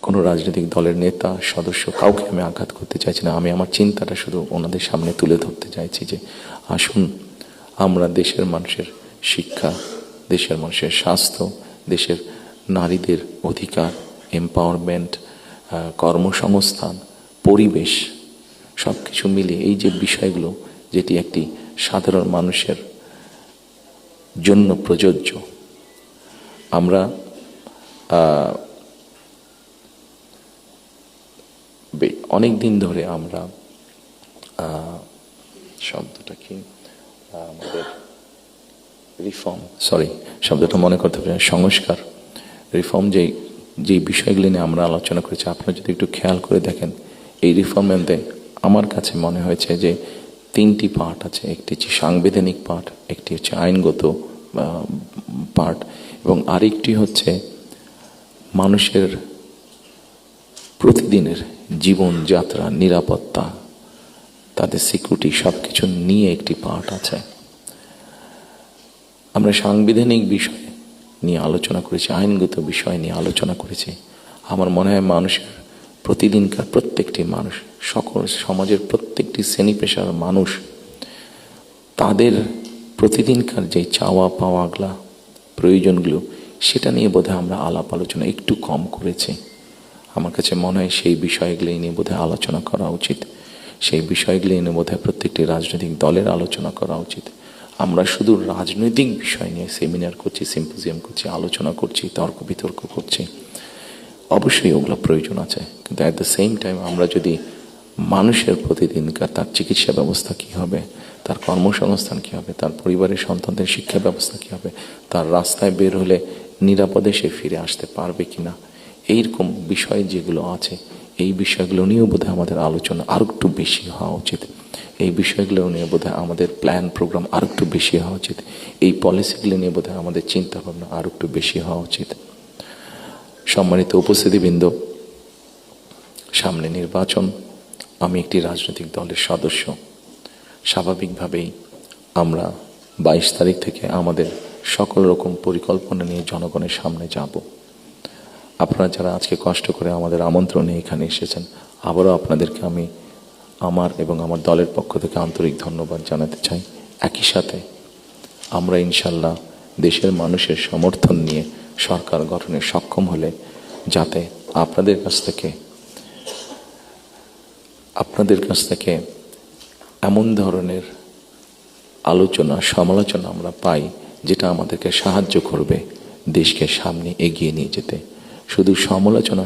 কোনো রাজনৈতিক দলের নেতা সদস্য কাউকে আমি আঘাত করতে চাইছি না। আমি আমার চিন্তাটা শুধু ওনাদের সামনে তুলে ধরতে চাইছি যে আসুন আমরা দেশের মানুষের শিক্ষা, দেশের মানুষের স্বাস্থ্য, দেশের নারীদের অধিকার, এম্পাওয়ারমেন্ট, কর্মসংস্থান, পরিবেশ সব কিছু মিলিয়ে এই যে বিষয়গুলো যেটি একটি সাধারণ মানুষের জন্য প্রযোজ্য, আমরা অনেক দিন ধরে আমরা শব্দটা কি আমাদের রিফর্ম, শব্দটা মনে করতে পারি, সংস্কার, রিফর্ম, যেই বিষয়গুলি নিয়ে আমরা আলোচনা করেছি, আপনারা যদি একটু খেয়াল করে দেখেন এই রিফর্মেতে আমার কাছে মনে হয়েছে যে 3টি পার্ট আছে। একটি হচ্ছে সাংবিধানিক পার্ট, একটি হচ্ছে আইনগত পার্ট, এবং আরেকটি হচ্ছে মানুষের প্রতিদিনের জীবনযাত্রা, নিরাপত্তা, তাদের সিকিউরিটি সব কিছু নিয়ে একটি পার্ট আছে। আমরা সাংবিধানিক বিষয় নিয়ে আলোচনা করেছি, আইনগত বিষয় নিয়ে আলোচনা করেছি। আমার মনে হয় মানুষের প্রতিদিনকার প্রত্যেকটি মানুষ, সকল সমাজের প্রত্যেকটি শ্রেণী পেশার মানুষ, তাদের প্রতিদিনকার যে চাওয়া পাওয়াগুলা, প্রয়োজনগুলো, সেটা নিয়ে বোধহয় আমরা আলাপ আলোচনা একটু কম করেছি। আমার কাছে মনে হয় সেই বিষয়গুলি নিয়ে বোধহয় আলোচনা করা উচিত। সেই বিষয়গুলি নিয়ে বোধহয় প্রত্যেকটি রাজনৈতিক দলের আলোচনা করা উচিত। আমরা শুধু রাজনৈতিক বিষয় নিয়ে সেমিনার করছি, সিম্পোজিয়াম করছি, আলোচনা করছি, তর্ক বিতর্ক করছি, অবশ্যই ওগুলো প্রয়োজন আছে, কিন্তু অ্যাট দ্য সেম টাইম আমরা যদি মানুষের প্রতিদিনকার তার চিকিৎসা ব্যবস্থা কী হবে, তার কর্মসংস্থান কী হবে, তার পরিবারের সন্তানদের শিক্ষা ব্যবস্থা কী হবে, তার রাস্তায় বের হলে নিরাপদে সে ফিরে আসতে পারবে কি না, এইরকম বিষয় যেগুলো আছে, এই বিষয়গুলো নিয়েও বোধহয় আমাদের আলোচনা আরও একটু বেশি হওয়া উচিত। এই বিষয়গুলো নিয়ে বোধহয় আমাদের প্ল্যান প্রোগ্রাম আরও একটু বেশি হওয়া উচিত। এই পলিসিগুলো নিয়ে বোধহয় আমাদের চিন্তা ভাবনা আরও একটু বেশি হওয়া উচিত। সম্মানিত উপস্থিতিবৃন্দ, সামনে নির্বাচন। আমি একটি রাজনৈতিক দলের সদস্য। স্বাভাবিকভাবেই আমরা 22 তারিখ থেকে আমাদের সকল রকম পরিকল্পনা নিয়ে জনগণের সামনে যাব। আপনারা যারা আজকে কষ্ট করে আমাদের আমন্ত্রণে এখানে এসেছেন, আবারও আপনাদেরকে আমি আমার এবং আমার দলের পক্ষ থেকে আন্তরিক ধন্যবাদ জানাতে চাই। একই সাথে আমরা ইনশাল্লাহ দেশের মানুষের সমর্থন নিয়ে সরকার গঠনে সক্ষম হলে যাতে আপনাদের কাছ থেকে এমন ধরনের আলোচনা, সমালোচনা আমরা পাই যেটা আমাদেরকে সাহায্য করবে দেশকে সামনে এগিয়ে নিয়ে যেতে। শুধু সমালোচনা